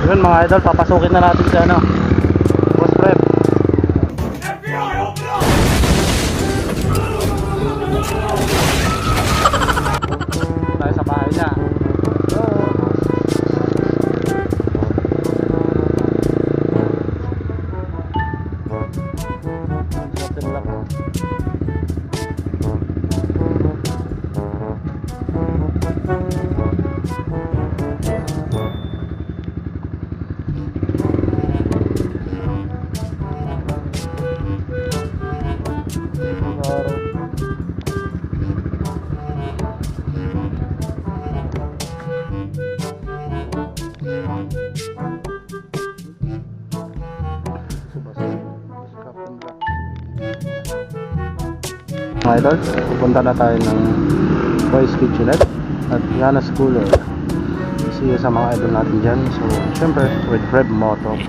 Yun mga idol, papasukin na natin si ano, boss prep. Tayo sa bahay niya. Mga idol, pupunta na tayo ng Boys Kitchenette at Yanna Schooler. See you sa mga idol natin dyan. So, syempre, with Fred Moto.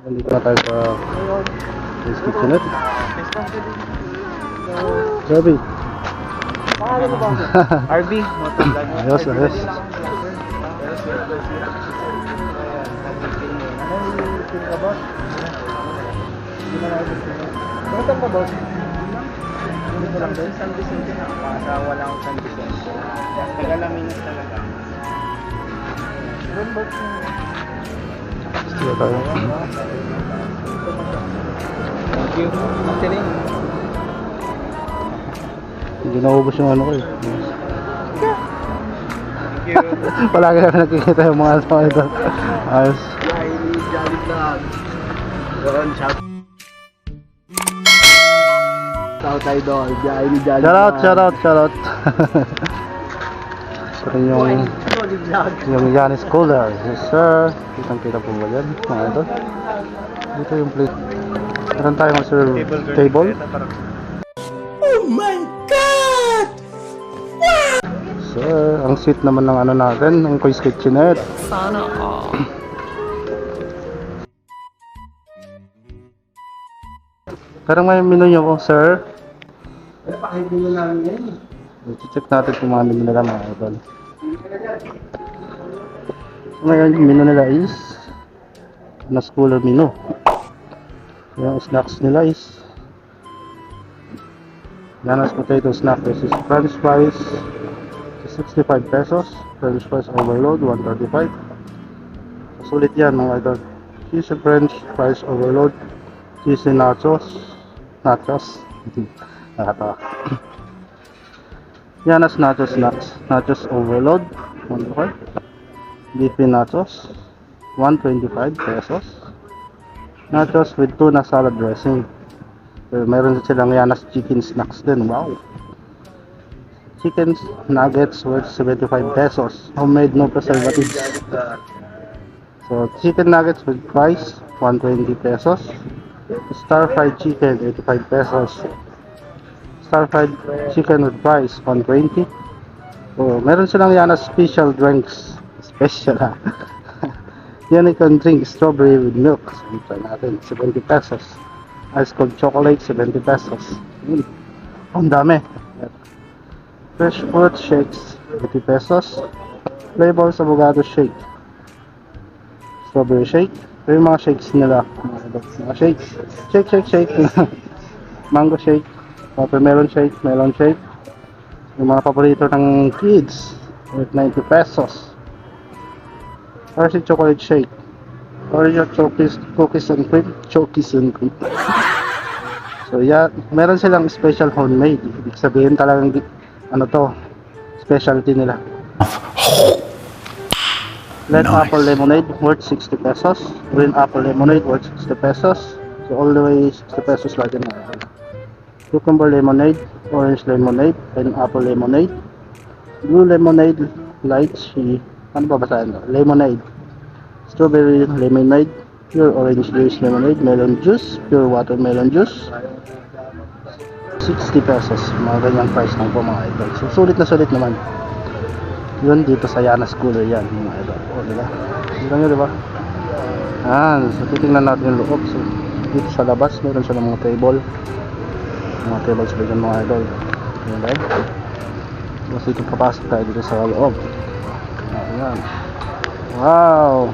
Nandito na tayo sa Boys Kitchenette. Gabi. Pangalan mo ba? RB. Ayos, ayos. Saan ka, boss? Hindi ko lang doon. San Vicente na. Pakasawa lang ako San Vicente. Tagalaminas talaga. Doon, boss? Sige tayo. Thank you. Martining. Hindi naubos yung ano ko eh. Thank you. Palagi na nakikita yung mga ano ito. Ayos. Jolly vlog. Doon, shout idol. Jolly vlog. Shout out. Ito rin yung Yanna Schooler. Yes sir. Kitang-kita po ba yan mga idol? Dito yung plate. Meron tayong reserve table. Oh my God! Sir, ang seat naman ng ano natin, ng Boys Kitchenette. Sana all. Pero may menu nyo po, sir. Pakibilo namin yan. I-check natin kung mga menu nila mga idol. So, ngayon, yung menu nila is na schooler menu. Yung snacks nila is Yanna's potato snack. This is french fries 65 pesos, french fries overload 135. Sulit yan mga idol. Cheesy french fries overload, cheesy nachos nakatawa. Yanna's nachos snacks, nachos overload 125, beefy nachos 125 pesos, nachos with tuna salad dressing. Meron silang Yanna's chicken snacks din. Wow. Chicken nuggets worth 75 pesos. Homemade, no preservatives. So, chicken nuggets with fries 120 pesos. Stir fried chicken 85 pesos. Stir fried chicken with fries 120. So, meron silang Yanna's special drinks. Special ha. Unicorn drink strawberry with milk. So, try natin 70 pesos. Ice cold chocolate 70 pesos. Ang dami. Fresh fruit shakes 80 pesos. Flavors avocado shake, strawberry shake. Ito yung mga shakes nila. Mga shakes. Shake. mango shake, watermelon shake, melon shake. Yung mga paborito ng kids, worth 90 pesos. Hershey chocolate shake, Oreo cookies and cream, cookies and cream. So yeah, meron silang special homemade. Ibig sabihin talagang ano to, specialty nila. Red apple lemonade worth 60 pesos. Green apple lemonade worth 60 pesos. So all the way 60 pesos lagi na. Cucumber lemonade, orange lemonade, pineapple lemonade, blue lemonade, lychee, ano ba basahin to? Lemonade, strawberry lemonade, pure orange juice lemonade, melon juice, pure watermelon juice. 60 pesos, mga ganyang price lang po mga idol. So sulit naman. Yun dito sa Yanna Cooler yan mga idol. O diba? Dito nyo diba? So titingnan natin yung loob. So dito sa labas meron siya ng mga table. Mga tables ba dyan mga idol. Ayan ba? Tapos dito papasok tayo dito sa loob. Ayan. Wow!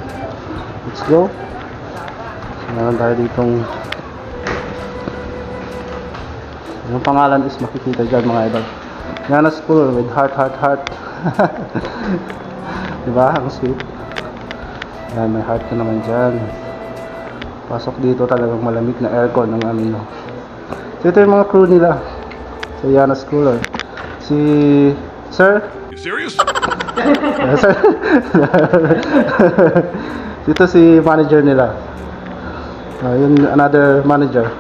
Let's go. So, meron tayo ditong yung pangalan is makikita dyan mga idol. Yanna Cooler with heart. Diba? Ang sweet. Ayan, may heart ka naman dyan. Pasok dito talagang malamig na aircon ng amin. So ito yung mga crew nila sa Yanna Cooler. Si Sir? You serious? Sir. Dito si manager nila. Yun another manager.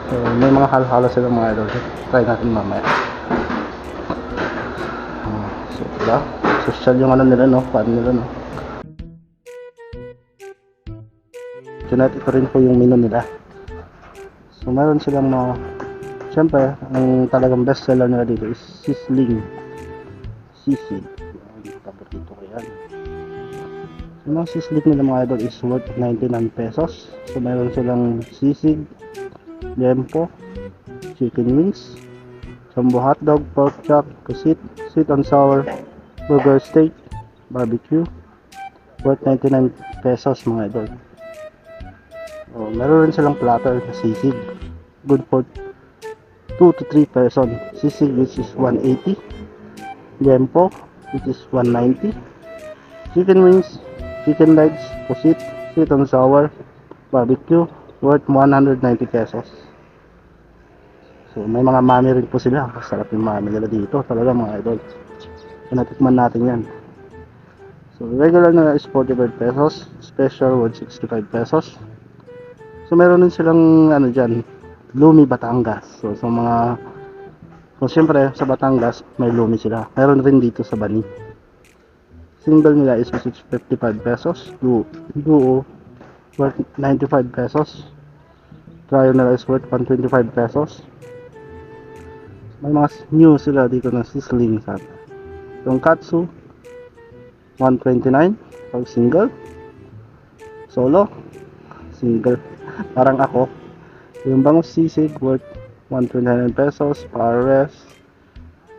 So, may mga halo-halo silang mga idol. Try natin mamaya. So diba? Social yung ano nila no, fan nila no. Kitchenette, ito rin po yung menu nila. So meron silang mga, syempre ang talagang best seller nila dito is sizzling sisig. Paborito ko yan. So mga sizzling nila mga idol is worth 99 pesos. So meron silang sisig, lempo, chicken wings, jumbo hotdog, pork chop, kusit, sweet and sour, burger steak, barbecue, worth 99 pesos mga idol. Meron rin silang platter na sisig, good for 2 to 3 person. Sisig which is 180, lempo which is 190, chicken wings, chicken legs, kusit, sweet and sour, barbecue, worth 190 pesos. So may mga mami rin po sila. Masarap yung mami nila dito talaga mga idol. So natikman natin yan. So regular na is 45 pesos, special worth 65 pesos. So meron din silang ano dyan, Lumi Batangas. So sa mga, so syempre sa Batangas may Lumi sila. Meron rin dito sa Bani. Single nila is 55 pesos, duo worth 95 pesos, trio nila is worth 125 pesos. May mga new sila dito na sizzling sa yung katsu 129 pag single, solo single parang ako. Yung bangus sisig worth 129 pesos, pares,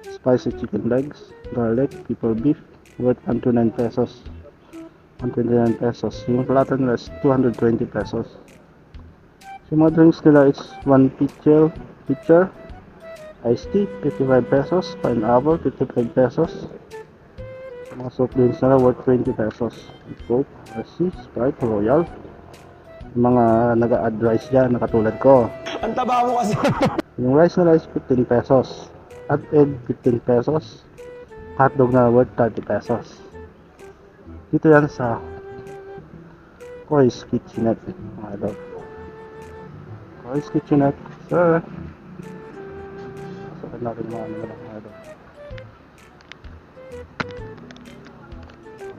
spicy chicken legs, garlic, pepper beef worth 129 pesos. 129 pesos. Yung platter nila is 220 pesos. Yung mga drinks nila is 1 pitcher iced tea 55 pesos, pineapple 55 pesos. Mga soft drinks nila worth 20 pesos. Coke, RC, Sprite, Royal. Yung mga nag-add rice dyan na katulad ko. Ang taba mo kasi. Yung rice nila is 15 pesos. At egg 15 pesos. Hotdog na worth 30 pesos. Dito yan sa Koi's Kitchenette mga idol. Koi's Kitchenette, sir. Sakit natin mga ano lang mga idol.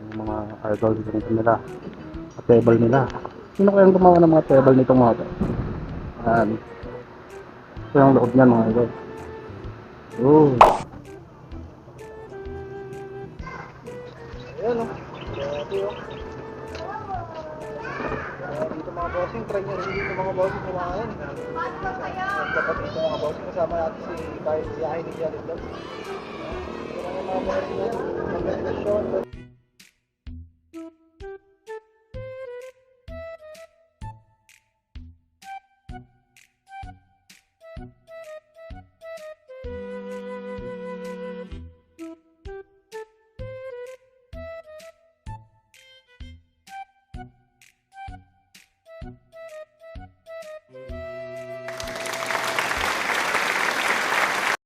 Yung mga idol dito nila, mga table nila. Sino kayang gumawa ng mga table nitong mga ito? Ito yung loob niyan mga idol. Oh. Ayan o. Dito mga bossing, try nyo rin dito mga bossing kumain. Dapat dito mga bossing, kasama natin si Yahin ni Jared Dog. Dito na yung mga bossing,